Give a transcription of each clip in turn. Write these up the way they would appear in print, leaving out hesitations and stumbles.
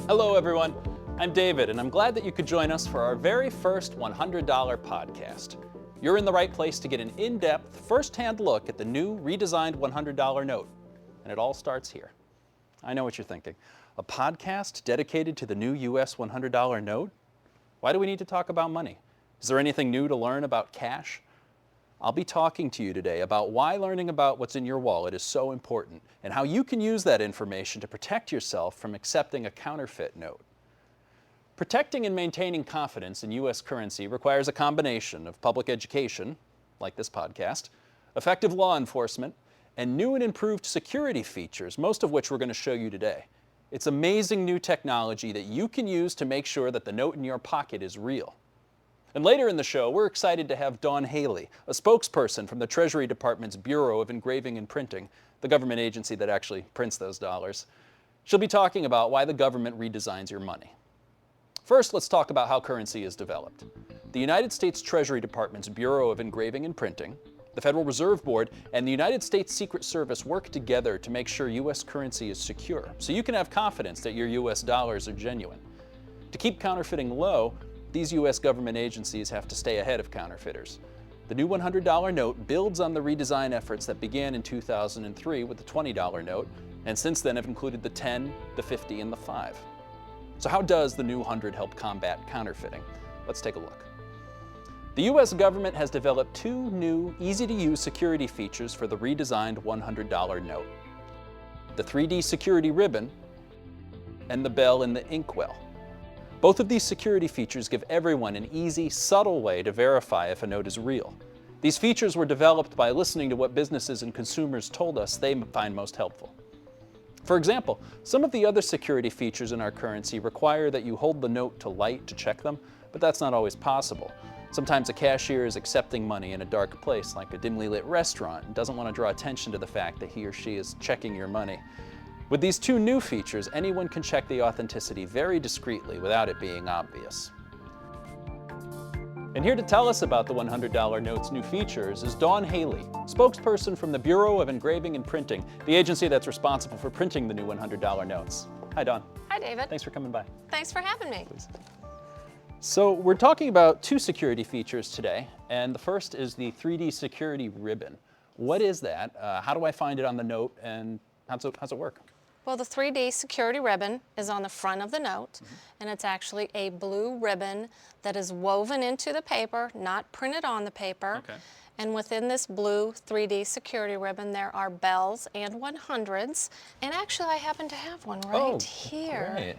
Hello everyone, I'm David and I'm glad that you could join us for our very first $100 podcast. You're in the right place to get an in-depth, first-hand look at the new redesigned $100 note. And it all starts here. I know what you're thinking. A podcast dedicated to the new US $100 note? Why do we need to talk about money? Is there anything new to learn about cash? I'll be talking to you today about why learning about what's in your wallet is so important and how you can use that information to protect yourself from accepting a counterfeit note. Protecting and maintaining confidence in U.S. currency requires a combination of public education, like this podcast, effective law enforcement, and new and improved security features, most of which we're going to show you today. It's amazing new technology that you can use to make sure that the note in your pocket is real. And later in the show, we're excited to have Dawn Haley, a spokesperson from the Treasury Department's Bureau of Engraving and Printing, the government agency that actually prints those dollars. She'll be talking about why the government redesigns your money. First, let's talk about how currency is developed. The United States Treasury Department's Bureau of Engraving and Printing, the Federal Reserve Board, and the United States Secret Service work together to make sure U.S. currency is secure, so you can have confidence that your U.S. dollars are genuine. To keep counterfeiting low, these U.S. government agencies have to stay ahead of counterfeiters. The new $100 note builds on the redesign efforts that began in 2003 with the $20 note, and since then have included the 10, the 50, and the 5. So how does the new 100 help combat counterfeiting? Let's take a look. The U.S. government has developed two new, easy-to-use security features for the redesigned $100 note: the 3D security ribbon and the bell in the inkwell. Both of these security features give everyone an easy, subtle way to verify if a note is real. These features were developed by listening to what businesses and consumers told us they find most helpful. For example, some of the other security features in our currency require that you hold the note to light to check them, but that's not always possible. Sometimes a cashier is accepting money in a dark place, like a dimly lit restaurant, and doesn't want to draw attention to the fact that he or she is checking your money. With these two new features, anyone can check the authenticity very discreetly without it being obvious. And here to tell us about the $100 note's new features is Dawn Haley, spokesperson from the Bureau of Engraving and Printing, the agency that's responsible for printing the new $100 notes. Hi, Dawn. Hi, David. Thanks for coming by. Thanks for having me. Please. So we're talking about two security features today, and the first is the 3D security ribbon. What is that? How do I find it on the note, and how's it work? Well, the 3D security ribbon is on the front of the note, and it's actually a blue ribbon that is woven into the paper, not printed on the paper. Okay. And within this blue 3D security ribbon, there are bells and 100s. And actually, I happen to have one right here. Great.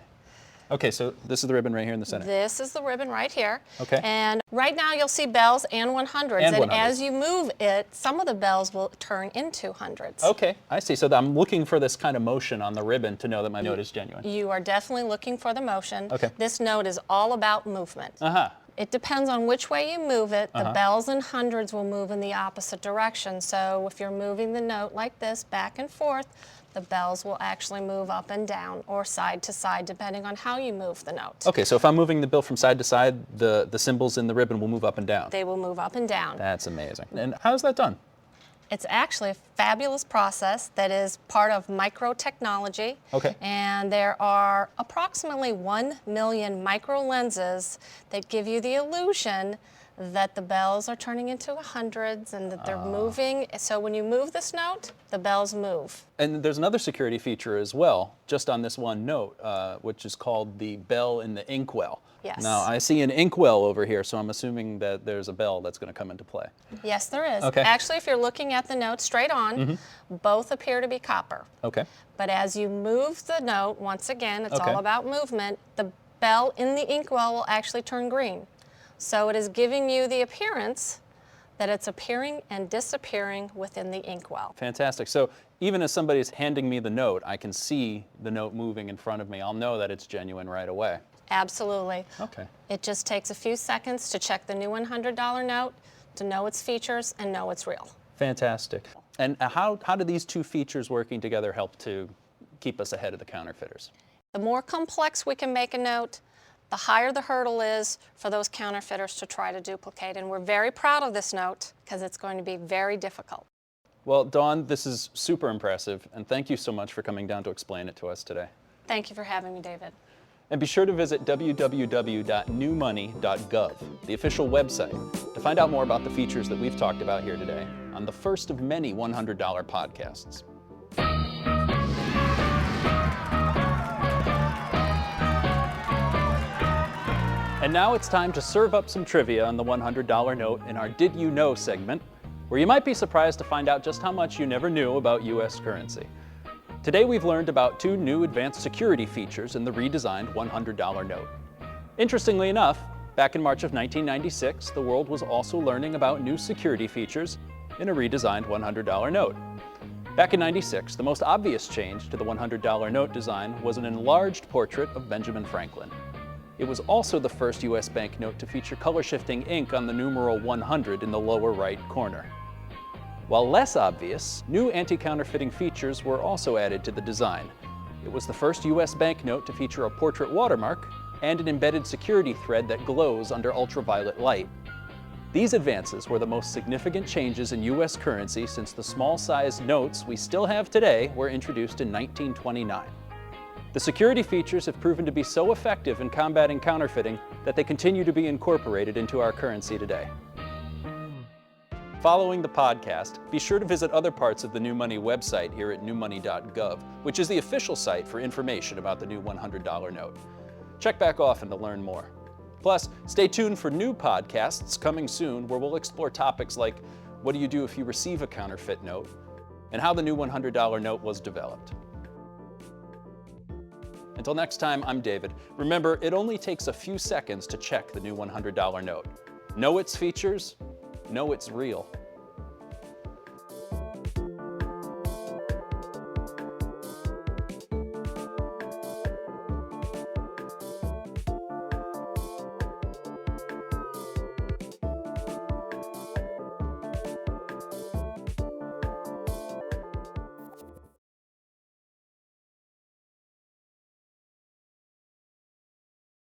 Okay, so this is the ribbon right here in the center. This is the ribbon right here. Okay. And right now you'll see bells and 100s. And 100s. As you move it, some of the bells will turn into hundreds. Okay, I see. So I'm looking for this kind of motion on the ribbon to know that my note is genuine. You are definitely looking for the motion. Okay. This note is all about movement. Uh-huh. It depends on which way you move it. The bells and hundreds will move in the opposite direction. So if you're moving the note like this, back and forth, the bells will actually move up and down or side to side, depending on how you move the note. Okay, so if I'm moving the bill from side to side, the symbols in the ribbon will move up and down. They will move up and down. That's amazing. And how's that done? It's actually a fabulous process that is part of micro-technology. Okay. And there are approximately 1 million micro lenses that give you the illusion that the bells are turning into hundreds and that they're moving. So when you move this note, the bells move. And there's another security feature as well, just on this one note, which is called the bell in the inkwell. Yes. Now, I see an inkwell over here, so I'm assuming that there's a bell that's going to come into play. Yes, there is. Okay. Actually, if you're looking at the note straight on, both appear to be copper. Okay. But as you move the note, once again, it's Okay. all about movement, the bell in the inkwell will actually turn green. So it is giving you the appearance that it's appearing and disappearing within the inkwell. Fantastic. So even as somebody's handing me the note, I can see the note moving in front of me. I'll know that it's genuine right away. Absolutely. Okay. It just takes a few seconds to check the new $100 note, to know its features and know it's real. Fantastic. And how do these two features working together help to keep us ahead of the counterfeiters? The more complex we can make a note, the higher the hurdle is for those counterfeiters to try to duplicate. And we're very proud of this note because it's going to be very difficult. Well, Dawn, this is super impressive, and thank you so much for coming down to explain it to us today. Thank you for having me, David. And be sure to visit www.newmoney.gov, the official website, to find out more about the features that we've talked about here today on the first of many $100 podcasts. And now it's time to serve up some trivia on the $100 note in our Did You Know segment, where you might be surprised to find out just how much you never knew about U.S. currency. Today we've learned about 2 new advanced security features in the redesigned $100 note. Interestingly enough, back in March of 1996, the world was also learning about new security features in a redesigned $100 note. Back in '96, the most obvious change to the $100 note design was an enlarged portrait of Benjamin Franklin. It was also the first U.S. banknote to feature color-shifting ink on the numeral 100 in the lower right corner. While less obvious, new anti-counterfeiting features were also added to the design. It was the first U.S. banknote to feature a portrait watermark and an embedded security thread that glows under ultraviolet light. These advances were the most significant changes in U.S. currency since the small-sized notes we still have today were introduced in 1929. The security features have proven to be so effective in combating counterfeiting that they continue to be incorporated into our currency today. Following the podcast, be sure to visit other parts of the New Money website here at newmoney.gov, which is the official site for information about the new $100 note. Check back often to learn more. Plus, stay tuned for new podcasts coming soon where we'll explore topics like what do you do if you receive a counterfeit note, and how the new $100 note was developed. Until next time, I'm David. Remember, it only takes a few seconds to check the new $100 note. Know its features, know it's real.